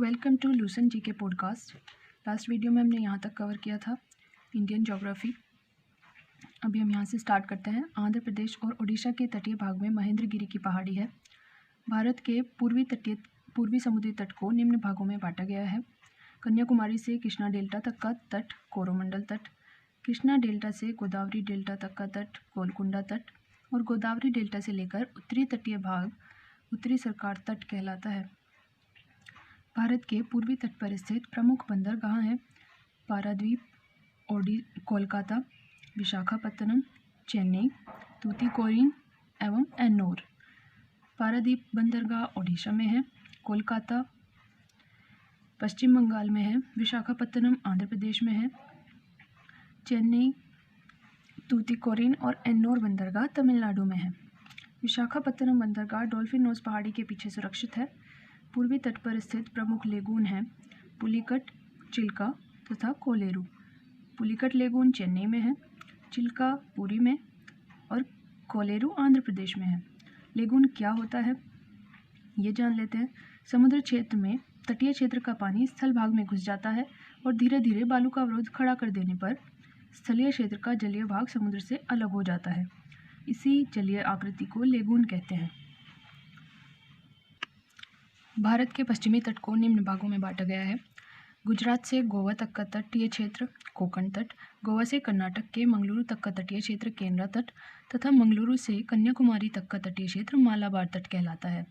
Welcome to लूसन जी के podcast. Last video में हमने यहाँ तक कवर किया था इंडियन ज्योग्राफी। अभी हम यहाँ से स्टार्ट करते हैं। आंध्र प्रदेश और उड़ीसा के तटीय भाग में महेंद्रगिरी की पहाड़ी है। भारत के पूर्वी समुद्री तट को निम्न भागों में बांटा गया है। कन्याकुमारी से कृष्णा डेल्टा तक का तट कोरोमंडल तट, कृष्णा डेल्टा से गोदावरी डेल्टा तक का तट गोलकुंडा तट और गोदावरी डेल्टा से लेकर उत्तरी तटीय भाग उत्तरी सरकार तट कहलाता है। भारत के पूर्वी तट पर स्थित प्रमुख बंदरगाह हैं पारादीप, कोलकाता, विशाखापत्तनम, चेन्नई, तूतीकोरिन एवं एन्नोर। पारादीप बंदरगाह ओडिशा में है, कोलकाता पश्चिम बंगाल में है, विशाखापत्तनम आंध्र प्रदेश में है, चेन्नई, तूतीकोरिन और एन्नोर बंदरगाह तमिलनाडु में है। विशाखापत्तनम बंदरगाह डॉल्फिन नोज पहाड़ी के पीछे सुरक्षित है। पूर्वी तट पर स्थित प्रमुख लेगून हैं पुलिकट, चिल्का तथा कोलेरू। पुलिकट लेगून चेन्नई में है, चिल्का पुरी में और कोलेरू आंध्र प्रदेश में है। लेगून क्या होता है ये जान लेते हैं। समुद्र क्षेत्र में तटीय क्षेत्र का पानी स्थल भाग में घुस जाता है और धीरे धीरे बालू का अवरोध खड़ा कर देने पर स्थलीय क्षेत्र का जलीय भाग समुद्र से अलग हो जाता है। इसी जलीय आकृति को लेगून कहते हैं। भारत के पश्चिमी तट को निम्न भागों में बांटा गया है। गुजरात से गोवा तक का तटीय क्षेत्र कोंकण तट, गोवा से कर्नाटक के मंगलुरु तक का तटीय क्षेत्र केंद्रा तट तथा मंगलुरु से कन्याकुमारी तक का तटीय क्षेत्र मालाबार तट कहलाता है।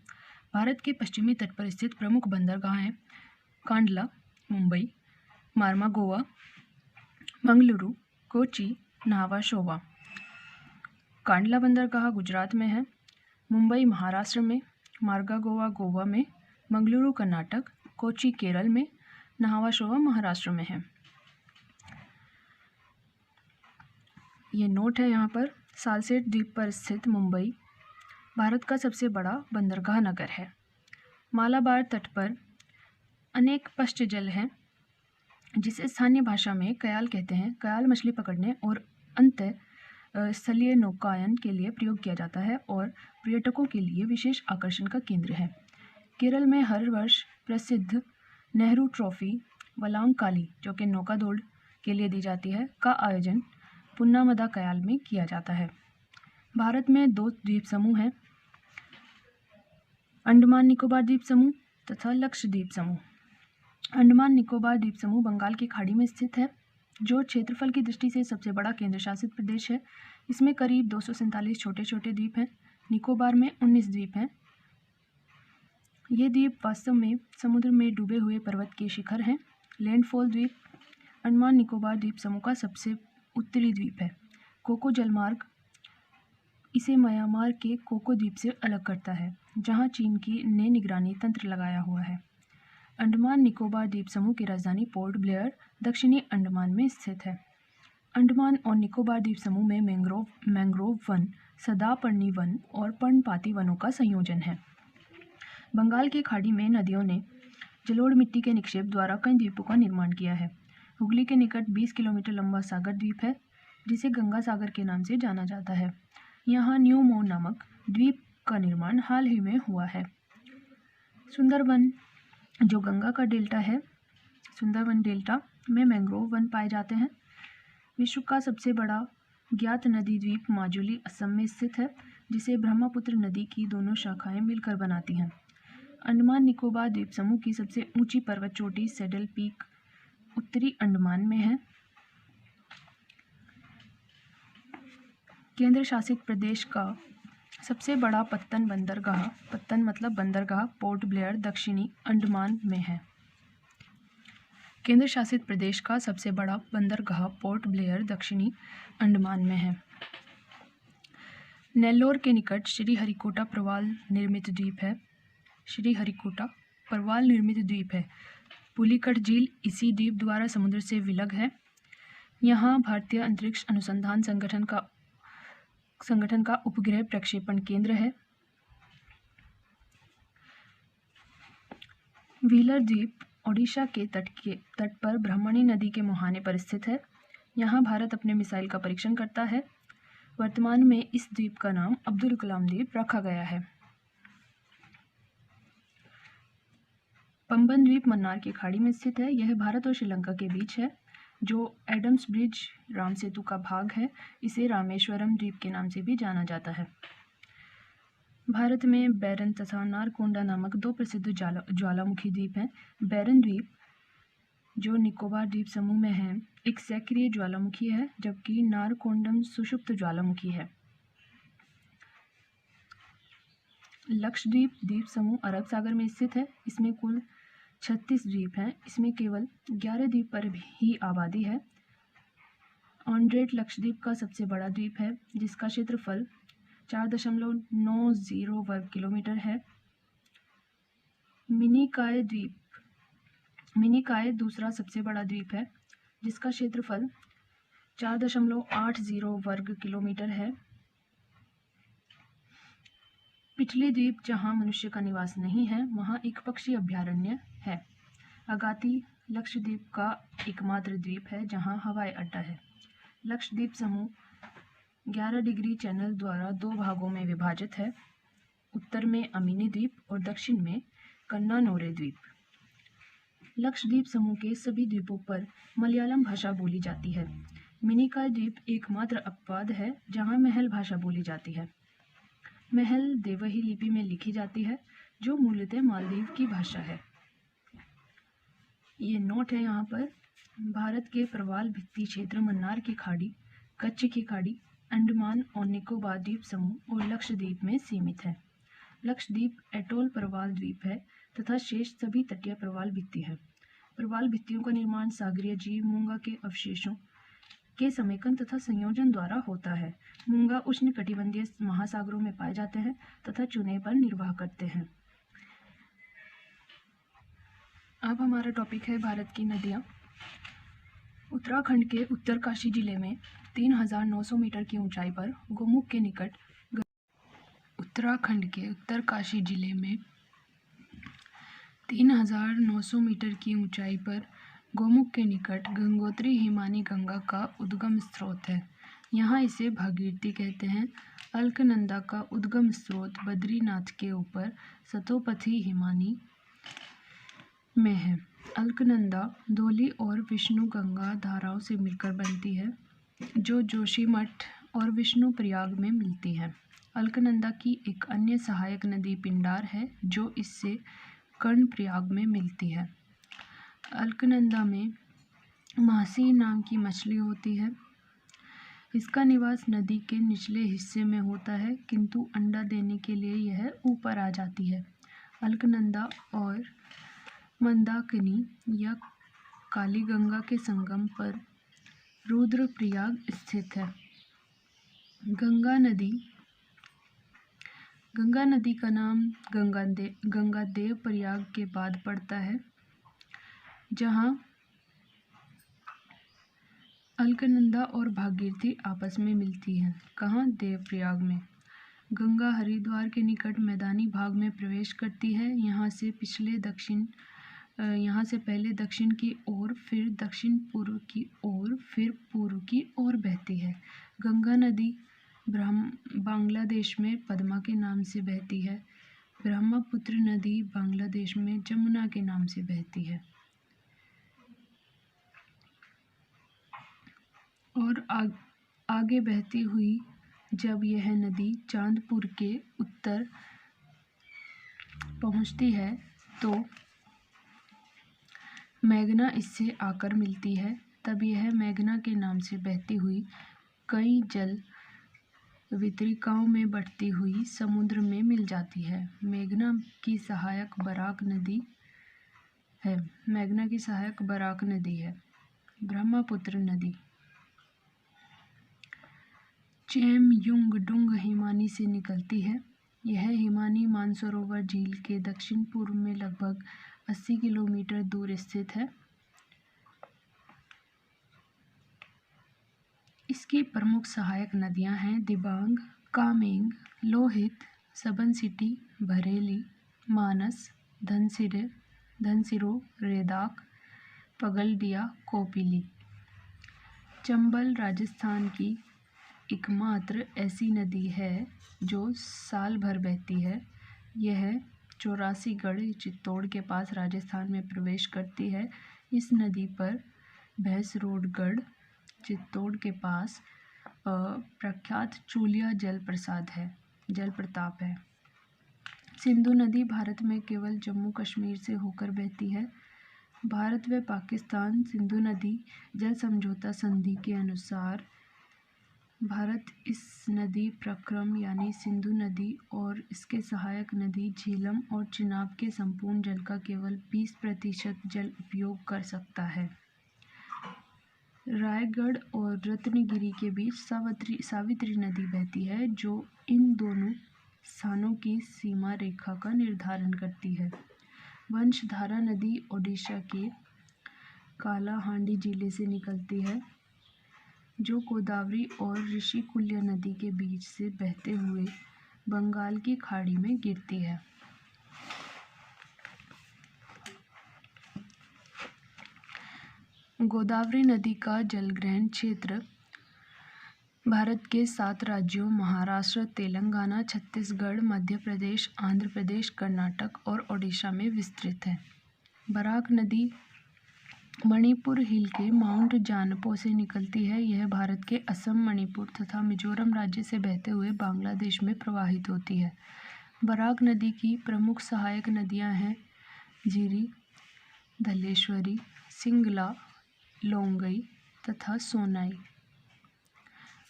भारत के पश्चिमी तट पर स्थित प्रमुख बंदरगाह हैं कांडला मुंबई, मार्मा गोवा, मंगलुरु, कोची, न्हावा शोवा। कांडला बंदरगाह गुजरात में है, मुंबई महाराष्ट्र में, मार्गा गोवा गोवा में, मंगलुरु कर्नाटक, कोची केरल में, न्हावा शोवा महाराष्ट्र में है। ये नोट है यहाँ पर। सालसेट द्वीप पर स्थित मुंबई भारत का सबसे बड़ा बंदरगाह नगर है। मालाबार तट पर अनेक पश्च जल हैं जिसे स्थानीय भाषा में कयाल कहते हैं। कयाल मछली पकड़ने और अंत स्थलीय नौकायन के लिए प्रयोग किया जाता है और पर्यटकों के लिए विशेष आकर्षण का केंद्र है। केरल में हर वर्ष प्रसिद्ध नेहरू ट्रॉफी वलांकाली, जो कि नौका दौड़ के लिए दी जाती है, का आयोजन पुन्नामदा कयाल में किया जाता है। भारत में 2 द्वीप समूह हैं, अंडमान निकोबार द्वीप समूह तथा लक्षद्वीप समूह। अंडमान निकोबार द्वीप समूह बंगाल की खाड़ी में स्थित है, जो क्षेत्रफल की दृष्टि से सबसे बड़ा केंद्र शासित प्रदेश है। इसमें करीब 247 छोटे छोटे द्वीप हैं। निकोबार में 19 द्वीप हैं। ये द्वीप वास्तव में समुद्र में डूबे हुए पर्वत के शिखर हैं। लैंडफॉल द्वीप अंडमान निकोबार द्वीप समूह का सबसे उत्तरी द्वीप है। कोको जलमार्ग इसे म्यांमार के कोको द्वीप से अलग करता है, जहां चीन ने निगरानी तंत्र लगाया हुआ है। अंडमान निकोबार द्वीप समूह की राजधानी पोर्ट ब्लेयर दक्षिणी अंडमान में स्थित है। अंडमान और निकोबार द्वीप समूह में मैंग्रोव वन, सदापर्णी वन और पर्णपाती वनों का संयोजन है। बंगाल की खाड़ी में नदियों ने जलोढ़ मिट्टी के निक्षेप द्वारा कई द्वीपों का निर्माण किया है। हुगली के निकट 20 किलोमीटर लंबा सागर द्वीप है, जिसे गंगा सागर के नाम से जाना जाता है। यहाँ न्यू मो नामक द्वीप का निर्माण हाल ही में हुआ है। सुंदरवन, जो गंगा का डेल्टा है, सुंदरवन डेल्टा में मैंग्रोव वन पाए जाते हैं। विश्व का सबसे बड़ा ज्ञात नदी द्वीप माजुली असम में स्थित है, जिसे ब्रह्मपुत्र नदी की दोनों शाखाएं मिलकर बनाती हैं। अंडमान निकोबार द्वीप समूह की सबसे ऊंची पर्वत चोटी सैडल पीक उत्तरी अंडमान में है। केंद्र शासित प्रदेश का सबसे बड़ा पत्तन मतलब बंदरगाह पोर्ट ब्लेयर दक्षिणी अंडमान में है। केंद्र शासित प्रदेश का सबसे बड़ा बंदरगाह पोर्ट ब्लेयर दक्षिणी अंडमान में है। नेल्लोर के निकट श्रीहरिकोटा प्रवाल निर्मित द्वीप है। श्रीहरिकोटा प्रवाल निर्मित द्वीप है। पुलिकट झील इसी द्वीप द्वारा समुद्र से विलग है। यहाँ भारतीय अंतरिक्ष अनुसंधान संगठन का उपग्रह प्रक्षेपण केंद्र है। व्हीलर द्वीप ओडिशा के तट पर ब्रह्मणी नदी के मुहाने पर स्थित है। यहाँ भारत अपने मिसाइल का परीक्षण करता है। वर्तमान में इस द्वीप का नाम अब्दुल कलाम द्वीप रखा गया है। पंबन द्वीप मन्नार की खाड़ी में स्थित है। यह भारत और श्रीलंका के बीच है। जो एडम्स ब्रिज राम सेतु का भाग है, इसे रामेश्वरम द्वीप के नाम से भी जाना जाता है। भारत में बैरन तथा नारकोंडा नामक दो प्रसिद्ध ज्वालामुखी द्वीप हैं। बैरन द्वीप, जो निकोबार द्वीप समूह में है, एक सक्रिय ज्वालामुखी है, जबकि नारकोंडम सुषुप्त ज्वालामुखी है। लक्षद्वीप द्वीप समूह अरब सागर में स्थित है। इसमें कुल 36 द्वीप हैं। इसमें केवल 11 द्वीप पर ही आबादी है। ऑन्ड्रेट लक्षद्वीप का सबसे बड़ा द्वीप है, जिसका क्षेत्रफल 4.90 वर्ग किलोमीटर है। मिनिकाय दूसरा सबसे बड़ा द्वीप है, जिसका क्षेत्रफल 4.80 वर्ग किलोमीटर है। पिछली द्वीप, जहां मनुष्य का निवास नहीं है, वहां एक पक्षी अभयारण्य है। अगाती लक्षद्वीप का एकमात्र द्वीप है जहां हवाई अड्डा है। लक्षद्वीप समूह 11 डिग्री चैनल द्वारा दो भागों में विभाजित है। उत्तर में अमीनी द्वीप और दक्षिण में कन्नानोरे द्वीप। लक्षद्वीप समूह के सभी द्वीपों पर मलयालम भाषा बोली जाती है। मिनिकॉय द्वीप एकमात्र अपवाद है जहां महल भाषा बोली जाती है। महल देवही लिपि में लिखी जाती है, जो मूलतः मालदीव की भाषा है। ये नोट है यहाँ पर। भारत के प्रवाल भित्ति क्षेत्र मन्नार की खाड़ी, कच्छ की खाड़ी, अंडमान और निकोबार द्वीप समूह और लक्षद्वीप में सीमित है। लक्षद्वीप एटोल प्रवाल द्वीप है तथा शेष सभी तटीय प्रवाल भित्ति है। प्रवाल भित्तियों का निर्माण सागरीय जीव मूंगा के अवशेषों के समेकन तथा संयोजन द्वारा होता है। मूंगा उष्णकटिबंधीय महासागरों में पाए जाते हैं तथा चूने पर निर्वाह करते हैं। अब हमारा टॉपिक है भारत की नदियाँ। उत्तराखंड के उत्तरकाशी जिले में 3,900 मीटर की ऊंचाई पर गोमुख के निकट उत्तराखंड के उत्तरकाशी जिले में 3,900 मीटर की ऊंचाई पर गोमुख के निकट गंगोत्री हिमानी गंगा का उद्गम स्रोत है। यहाँ इसे भागीरथी कहते हैं। अलकनंदा का उद्गम स्रोत बद्रीनाथ के ऊपर सतोपथी हिमानी में है। अलकनंदा धौली और विष्णु गंगा धाराओं से मिलकर बनती है, जो जोशीमठ और विष्णु प्रयाग में मिलती है। अलकनंदा की एक अन्य सहायक नदी पिंडार है, जो इससे कर्णप्रयाग में मिलती है। अलकनंदा में मासी नाम की मछली होती है। इसका निवास नदी के निचले हिस्से में होता है, किंतु अंडा देने के लिए यह ऊपर आ जाती है। अलकनंदा और मंदाकिनी या काली गंगा के संगम पर रुद्रप्रयाग स्थित है। गंगा नदी का नाम गंगादेव प्रयाग के बाद पड़ता है, जहाँ अलकनंदा और भागीरथी आपस में मिलती हैं। कहाँ? देवप्रयाग में। गंगा हरिद्वार के निकट मैदानी भाग में प्रवेश करती है। यहाँ से पहले दक्षिण की ओर, फिर दक्षिण पूर्व की ओर, फिर पूर्व की ओर बहती है। गंगा नदी बांग्लादेश में पद्मा के नाम से बहती है। ब्रह्मपुत्र नदी बांग्लादेश में जमुना के नाम से बहती है। और आगे बहती हुई जब यह नदी चांदपुर के उत्तर पहुंचती है, तो मेघना इससे आकर मिलती है। तब यह मेघना के नाम से बहती हुई कई जल वितरिकाओं में बढ़ती हुई समुद्र में मिल जाती है। मेघना की सहायक बराक नदी है। ब्रह्मपुत्र नदी चेमयुंगडुंग हिमानी से निकलती है। यह हिमानी मानसरोवर झील के दक्षिण पूर्व में लगभग 80 किलोमीटर दूर स्थित है। इसकी प्रमुख सहायक नदियां हैं दिबांग, कामेंग, लोहित, सबनसिटी, बरेली, मानस, धनसिरो, रेदाक, पगलडिया, कोपिली। चंबल राजस्थान की एकमात्र ऐसी नदी है जो साल भर बहती है। यह चौरासीगढ़ चित्तौड़ के पास राजस्थान में प्रवेश करती है। इस नदी पर भैंसरोडगढ़ चित्तौड़ के पास प्रख्यात चूलिया जलप्रपात है। सिंधु नदी भारत में केवल जम्मू कश्मीर से होकर बहती है। भारत व पाकिस्तान सिंधु नदी जल समझौता संधि के अनुसार भारत इस नदी प्रक्रम यानी सिंधु नदी और इसके सहायक नदी झेलम और चिनाब के संपूर्ण जल का केवल 20% जल उपयोग कर सकता है। रायगढ़ और रत्नगिरी के बीच सावित्री नदी बहती है, जो इन दोनों स्थानों की सीमा रेखा का निर्धारण करती है। वंशधारा नदी ओडिशा के कालाहांडी जिले से निकलती है, जो गोदावरी और ऋषिकुल्य नदी के बीच से बहते हुए बंगाल की खाड़ी में गिरती है। गोदावरी नदी का जलग्रहण क्षेत्र भारत के 7 राज्यों महाराष्ट्र, तेलंगाना, छत्तीसगढ़, मध्य प्रदेश, आंध्र प्रदेश, कर्नाटक और ओडिशा में विस्तृत है। बराक नदी मणिपुर हिल के माउंट जानपो से निकलती है। यह भारत के असम, मणिपुर तथा मिजोरम राज्य से बहते हुए बांग्लादेश में प्रवाहित होती है। बराक नदी की प्रमुख सहायक नदियां हैं झीरी, धलेश्वरी, सिंगला, लोंगई तथा सोनाई।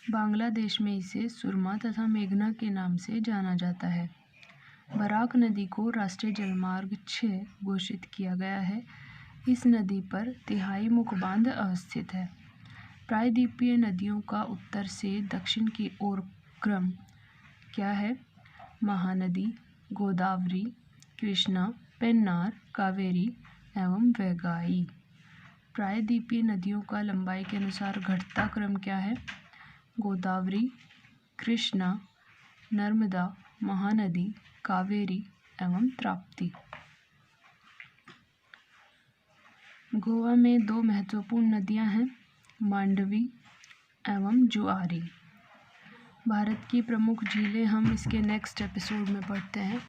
बांग्लादेश में इसे सुरमा तथा मेघना के नाम से जाना जाता है। बराक नदी को राष्ट्रीय जलमार्ग 6 घोषित किया गया है। इस नदी पर तिहाई मुख बांध अवस्थित है। प्रायद्वीपीय नदियों का उत्तर से दक्षिण की ओर क्रम क्या है? महानदी, गोदावरी, कृष्णा, पेन्नार, कावेरी एवं वैगाई। प्रायद्वीपीय नदियों का लंबाई के अनुसार घटता क्रम क्या है? गोदावरी, कृष्णा, नर्मदा, महानदी, कावेरी एवं ताप्ती। गोवा में 2 महत्वपूर्ण नदियां हैं, मांडवी एवं जुआरी। भारत की प्रमुख झीलें हम इसके नेक्स्ट एपिसोड में पढ़ते हैं।